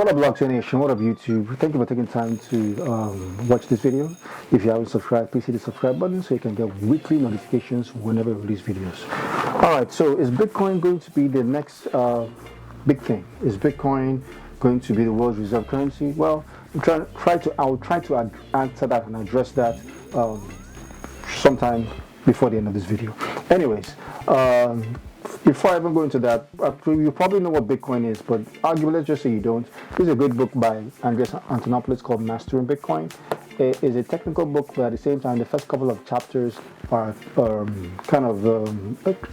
What up, Blockchain Nation? What up, YouTube? Thank you for taking time to watch this video. If you haven't subscribed, please hit the subscribe button so you can get weekly notifications whenever we release videos. All right, so is Bitcoin going to be the next big thing? Is Bitcoin going to be the world's reserve currency? Well, I'll try to answer that and address that sometime before the end of this video. Anyways, before I even go into that, you probably know what Bitcoin is, but arguably, let's just say you don't. This is a great book by Andreas Antonopoulos called Mastering Bitcoin. It is a technical book, but at the same time, the first couple of chapters are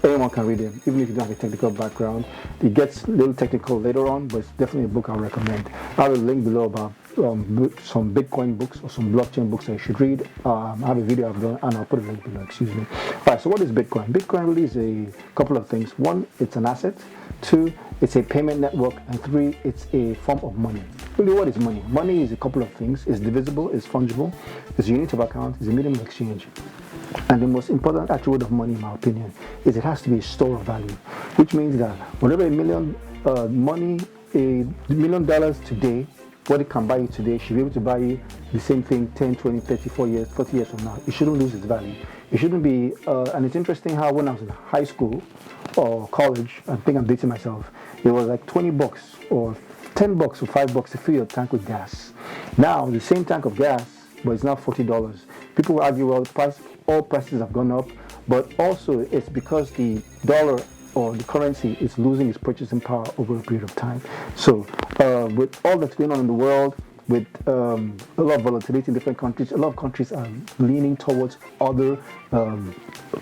anyone can read it, even if you don't have a technical background. It gets a little technical later on, but it's definitely a book I recommend. I will link below about some Bitcoin books or some blockchain books that you should read. I have a video I've done, and I'll put a link below, excuse me. All right, so what is Bitcoin? Bitcoin really is a couple of things. One, it's an asset. Two, it's a payment network. And three, it's a form of money. Really, what is money? Money is a couple of things. It's divisible, it's fungible, it's a unit of account, it's a medium of exchange. And the most important attribute of money, in my opinion, is it has to be a store of value, which means that whatever $1 million today, what it can buy you today should be able to buy you the same thing 10, 20, 30, 40 years from now. It shouldn't lose its value. It shouldn't be, and it's interesting how when I was in high school or college, I think I'm dating myself, it was like 20 bucks or 10 bucks or 5 bucks to fill your tank with gas. Now, the same tank of gas, but it's now $40. People will argue, well, all prices have gone up, but also it's because the dollar or the currency is losing its purchasing power over a period of time. So with all that's going on in the world, with a lot of volatility in different countries, a lot of countries are leaning towards other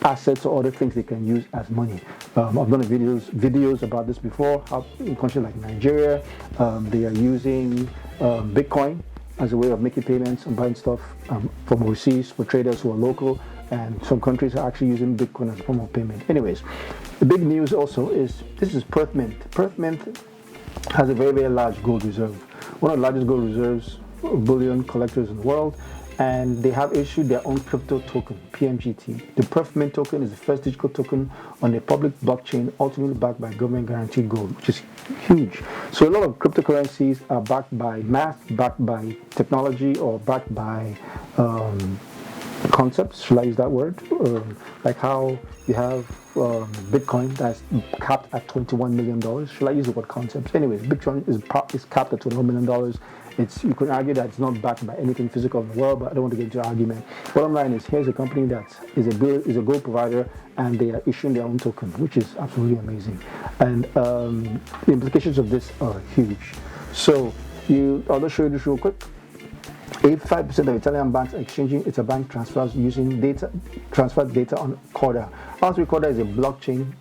assets or other things they can use as money. I've done videos about this before. How in countries like Nigeria, they are using Bitcoin as a way of making payments and buying stuff from overseas for traders who are local, and some countries are actually using Bitcoin as a form of payment. Anyways, the big news also is this is Perth Mint. Perth Mint has a very, very large gold reserve, one of the largest gold reserves, bullion collectors in the world, and they have issued their own crypto token, PMGT. The Perth Mint token is the first digital token on a public blockchain, ultimately backed by government guaranteed gold, which is huge. So a lot of cryptocurrencies are backed by math, backed by technology, or backed by concepts, shall I use that word? Like how you have Bitcoin that's capped at $21 million. Shall I use the word concepts? Anyways, Bitcoin is capped at $21 million. You can argue that it's not backed by anything physical in the world, but I don't want to get into an argument. Bottom line is, here's a company that is a gold provider, and they are issuing their own token, which is absolutely amazing. And the implications of this are huge. So I'll just show you this real quick. 85% of Italian banks are exchanging interbank transfers using transferred data on Corda. Corda is a blockchain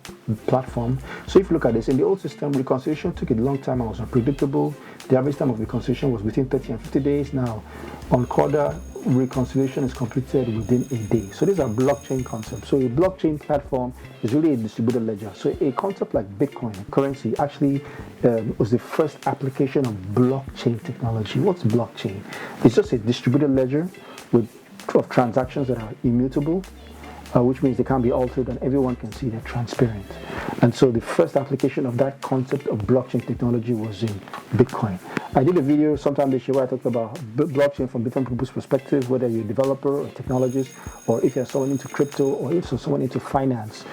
platform. So if you look at this, in the old system, reconciliation took a long time and was unpredictable. The average time of reconciliation was between 30 and 50 days. Now, on Corda, reconciliation is completed within a day. So these are blockchain concepts. So a blockchain platform is really a distributed ledger. So a concept like Bitcoin, currency, actually was the first application of blockchain technology. What's blockchain? It's just a distributed ledger of transactions that are immutable, which means they can't be altered and everyone can see they're transparent. And so the first application of that concept of blockchain technology was in Bitcoin. I did a video sometime this year where I talked about blockchain from different people's perspective, whether you're a developer or a technologist, or if you're someone into crypto, or if you're someone into finance.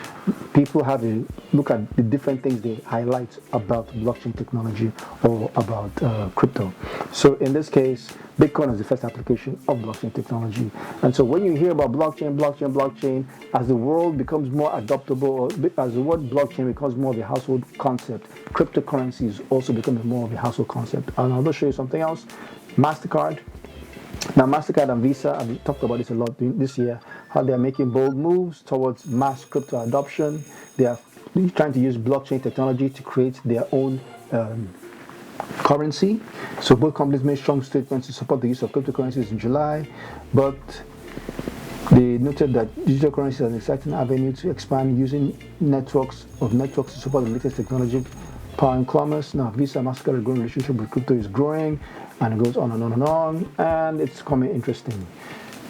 People have a look at the different things they highlight about blockchain technology or about crypto. So in this case, Bitcoin is the first application of blockchain technology. And so when you hear about blockchain, as the world becomes more adoptable, or as the word blockchain becomes more of a household concept, cryptocurrencies also become more of a household concept. And I'll just show you something else. Mastercard. Now, Mastercard and Visa, I've talked about this a lot this year, how they're making bold moves towards mass crypto adoption. They are trying to use blockchain technology to create their own currency. So both companies made strong statements to support the use of cryptocurrencies in July, but they noted that digital currency is an exciting avenue to expand using networks to support the latest technology powering commerce. Now, Visa and Mastercard's growing relationship with crypto is growing, and it goes on and on and on, and it's becoming interesting.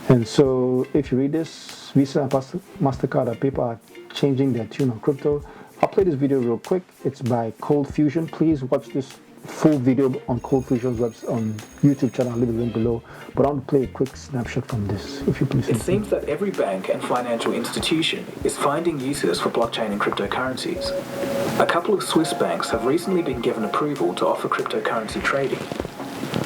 And so, if you read this, Visa and Mastercard and PayPal are changing their tune on crypto. I'll play this video real quick. It's by Cold Fusion. Please watch this full video on Cold Fusion's on YouTube channel. I'll leave the link below. But I want to play a quick snapshot from this, if you please. It seems that every bank and financial institution is finding uses for blockchain and cryptocurrencies. A couple of Swiss banks have recently been given approval to offer cryptocurrency trading.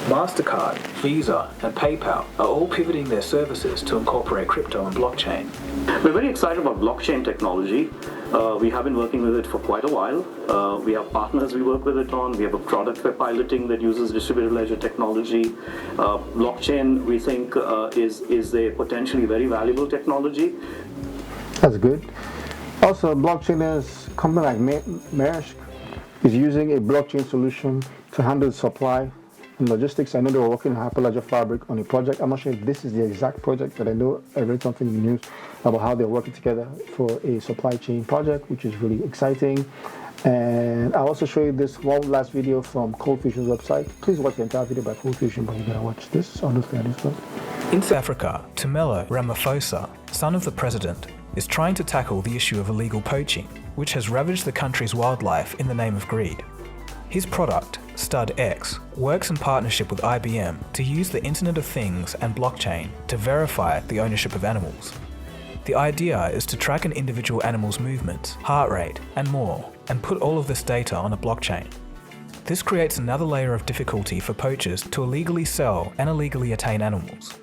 Mastercard, Visa, and PayPal are all pivoting their services to incorporate crypto and blockchain. We're very excited about blockchain technology. We have been working with it for quite a while. We have partners we work with it on. We have a product we're piloting that uses distributed ledger technology. Blockchain, we think, is a potentially very valuable technology. That's good. Also, blockchain is a company like Maersk is using a blockchain solution to handle supply and logistics. I know they were working on Hyperledger Fabric on a project. I'm not sure if this is the exact project, but I know I read something in the news about how they're working together for a supply chain project, which is really exciting. And I'll also show you this one last video from Cold Fusion's website. Please watch the entire video by Cold Fusion, but you gotta watch this. I'll just this first. In South Africa, Tumelo Ramaphosa, son of the president, is trying to tackle the issue of illegal poaching, which has ravaged the country's wildlife in the name of greed. His product, StudX, works in partnership with IBM to use the Internet of Things and blockchain to verify the ownership of animals. The idea is to track an individual animal's movements, heart rate, and more, and put all of this data on a blockchain. This creates another layer of difficulty for poachers to illegally sell and illegally attain animals.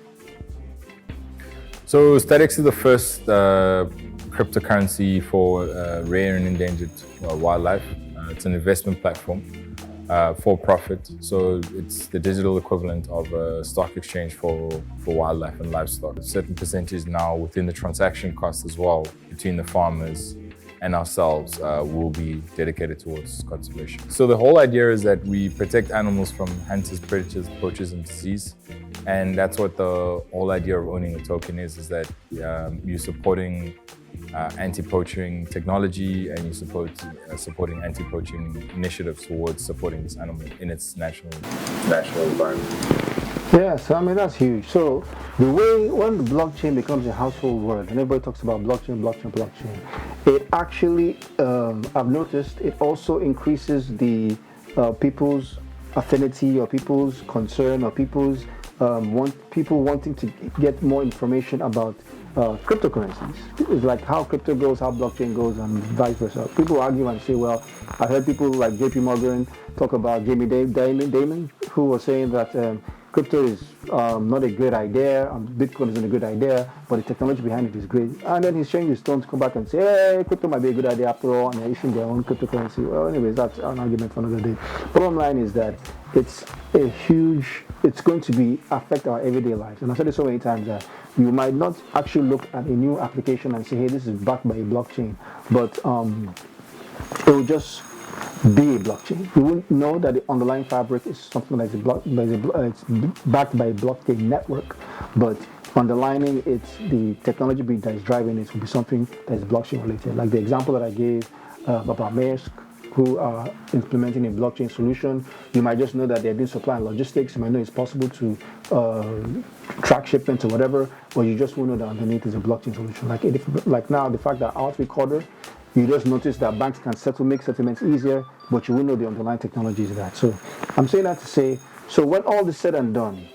So StudX is the first cryptocurrency for rare and endangered wildlife. It's an investment platform for profit. So it's the digital equivalent of a stock exchange for wildlife and livestock. A certain percentage now within the transaction cost as well between the farmers and ourselves will be dedicated towards conservation. So the whole idea is that we protect animals from hunters, predators, poachers, and disease. And that's what the whole idea of owning a token is that you're supporting anti-poaching technology and you're supporting anti-poaching initiatives towards supporting this animal in its natural environment. Yeah, so I mean, that's huge. So the way, when the blockchain becomes a household word, and everybody talks about blockchain, it actually, I've noticed, it also increases the people's affinity or people's concern or people's people wanting to get more information about cryptocurrencies. It's like how crypto goes, how blockchain goes, and vice versa. People argue and say, well, I heard people like JP Morgan talk about Jamie Dimon, who was saying that crypto is not a good idea, Bitcoin isn't a good idea, but the technology behind it is great. And then he's changed his tone to come back and say, hey, crypto might be a good idea after all, and they're issuing their own cryptocurrency. Well, anyways, that's an argument for another day. Bottom line is that it's going to affect our everyday lives. And I've said it so many times that you might not actually look at a new application and say, hey, this is backed by a blockchain, but it will just be a blockchain. You wouldn't know that the underlying fabric is something like it's backed by a blockchain network, but underlining it's the technology that is driving it will be something that is blockchain related. Like the example that I gave about Maersk, who are implementing a blockchain solution. You might just know that they're doing supply and logistics. You might know it's possible to track shipments or whatever, but you just won't know that underneath is a blockchain solution. Like now, the fact that Alt Recorder, you just notice that banks can make settlements easier, but you won't know the underlying technology is that. So I'm saying that to say, so when all is said and done,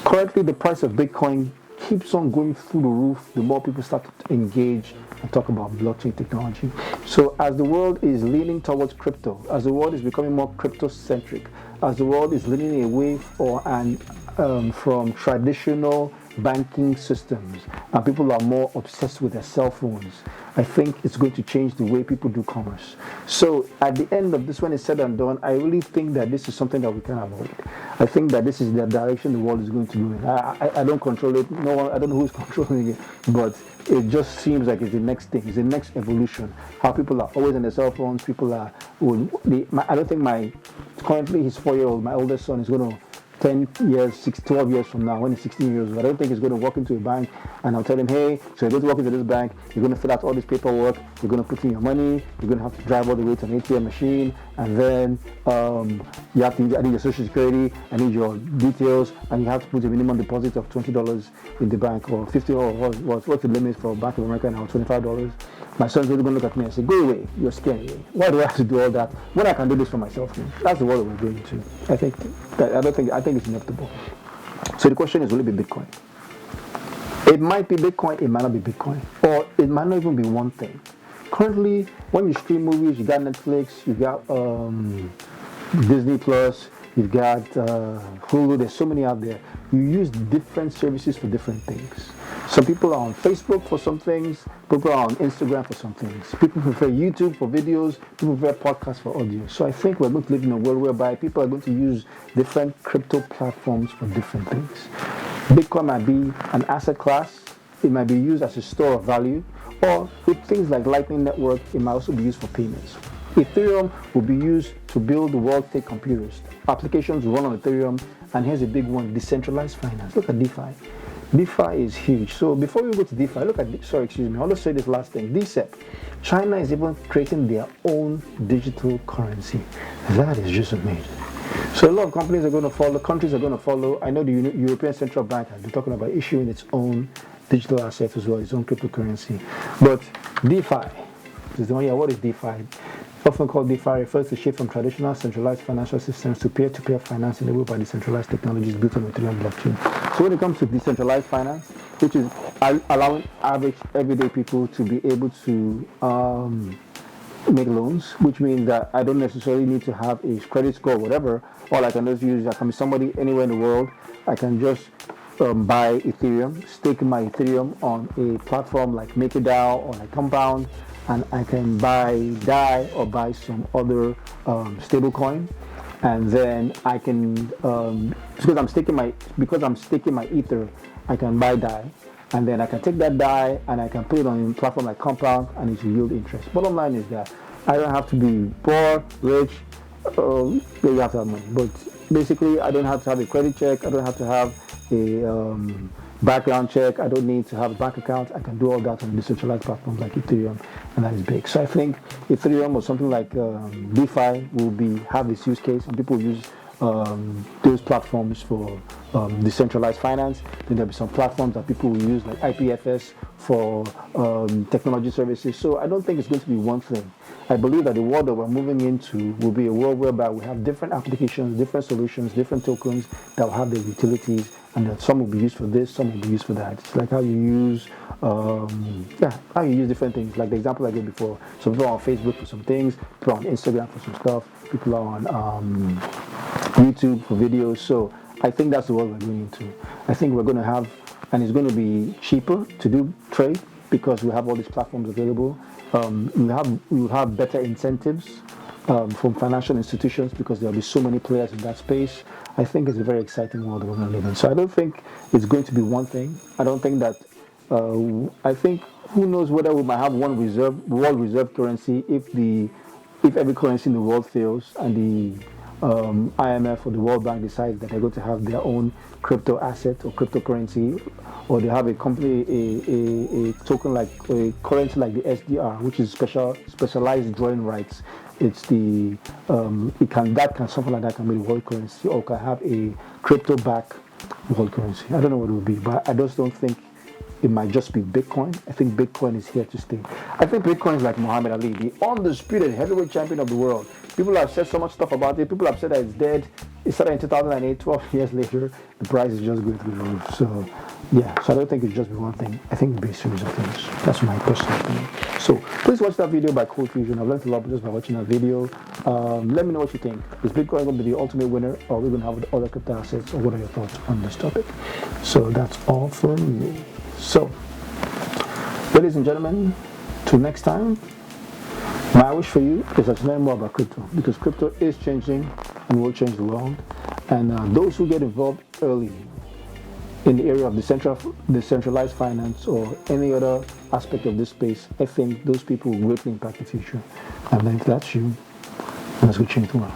currently the price of Bitcoin keeps on going through the roof the more people start to engage and talk about blockchain technology. So as the world is leaning towards crypto, as the world is becoming more crypto-centric, as the world is leaning away from traditional banking systems, and people are more obsessed with their cell phones, I think it's going to change the way people do commerce. So at the end of this, when it's said and done, I really think that this is something that we can avoid. I think that this is the direction the world is going to go in. I don't control it. No one, I don't know who's controlling it, but it just seems like it's the next thing. It's the next evolution. How people are always on their cell phones. People are. I don't think currently his 4-year-old, my oldest son, is going to 10 years, 12 years from now, when he's 16 years old, I don't think he's going to walk into a bank and I'll tell him, hey, so you're going to walk into this bank, you're going to fill out all this paperwork, you're going to put in your money, you're going to have to drive all the way to an ATM machine, and then I need your social security, I need your details, and you have to put a minimum deposit of $20 in the bank, or $50, or what's the limit for Bank of America now, $25. my son's really going to look at me and say, go away, you're scaring me. Why do I have to do all that when I can do this for myself? That's the world that we're going to. I think it's inevitable. So the question is, will it be Bitcoin? It might be Bitcoin, it might not be Bitcoin, or it might not even be one thing. Currently, when you stream movies, you got Netflix, you got Disney Plus, you've got Hulu, there's so many out there. You use different services for different things. Some people are on Facebook for some things, people are on Instagram for some things. People prefer YouTube for videos, people prefer podcasts for audio. So I think we're going to live in a world whereby people are going to use different crypto platforms for different things. Bitcoin might be an asset class, it might be used as a store of value, or with things like Lightning Network, it might also be used for payments. Ethereum will be used to build the world's state computers. Applications run on Ethereum, and here's a big one, decentralized finance. Look at DeFi. DeFi is huge. So before we go to DeFi, look at, I want to say this last thing, DCEP. China is even creating their own digital currency. That is just amazing. So a lot of companies are going to follow, countries are going to follow. I know the European Central Bank has been talking about issuing its own digital assets as well, its own cryptocurrency. But DeFi is the one here. What is DeFi? Often called DeFi, refers to shift from traditional centralized financial systems to peer-to-peer finance enabled by decentralized technologies built on Ethereum blockchain. So when it comes to decentralized finance, which is allowing average everyday people to be able to make loans, which means that I don't necessarily need to have a credit score or whatever. All I can just use, I can be somebody anywhere in the world. I can just buy Ethereum, stake my Ethereum on a platform like MakerDAO or like Compound, and I can buy DAI or buy some other stable coin, and then I can because I'm staking my Ether, I can buy DAI, and then I can take that DAI and I can put it on a platform like Compound, and it will yield interest. Bottom line is that I don't have to be poor, rich, you have to have money, but basically I don't have to have a credit check, I don't have to have a background check, I don't need to have a bank account. I can do all that on decentralized platforms like Ethereum, and that is big. So I think Ethereum or something like DeFi will have this use case, and people will use those platforms for decentralized finance. Then there'll be some platforms that people will use like IPFS for technology services. So I don't think it's going to be one thing. I believe that the world that we're moving into will be a world whereby we have different applications, different solutions, different tokens that will have their utilities, and that some will be used for this, some will be used for that. It's like how you use how you use different things. Like the example I gave before. So people are on Facebook for some things, people are on Instagram for some stuff, people are on YouTube for videos. So I think that's the world we're going into. I think we're going to have, and it's going to be cheaper to do trade because we have all these platforms available. We will have better incentives from financial institutions because there'll be so many players in that space. I think it's a very exciting world that we're going to live in. So I don't think it's going to be one thing. I don't think that. I think who knows whether we might have one world reserve currency if every currency in the world fails and the IMF or the World Bank decides that they're going to have their own crypto asset or cryptocurrency, or they have a company, a token like a currency like the SDR, which is specialized drawing rights. It's the something like that can be the world currency, or can have a crypto back world currency. I don't know what it will be, but I just don't think it might just be Bitcoin. I think Bitcoin is here to stay. I think Bitcoin is like Muhammad Ali, the undisputed heavyweight champion of the world. People have said so much stuff about it. People have said that it's dead. It started in 2008, 12 years later. The price is just going through the roof. So, yeah. So I don't think it's just one thing. I think it'll be a series of things. That's my personal opinion. So please watch that video by Cold Fusion. I've learned a lot just by watching that video. Let me know what you think. Is Bitcoin going to be the ultimate winner, or are we going to have other crypto assets, or what are your thoughts on this topic? So that's all from me. So, ladies and gentlemen, till next time, my wish for you is to learn more about crypto, because crypto is changing and will change the world. And those who get involved early in the area of decentralized finance or any other aspect of this space, I think those people will greatly impact the future. And then if that's you, let's go change the world.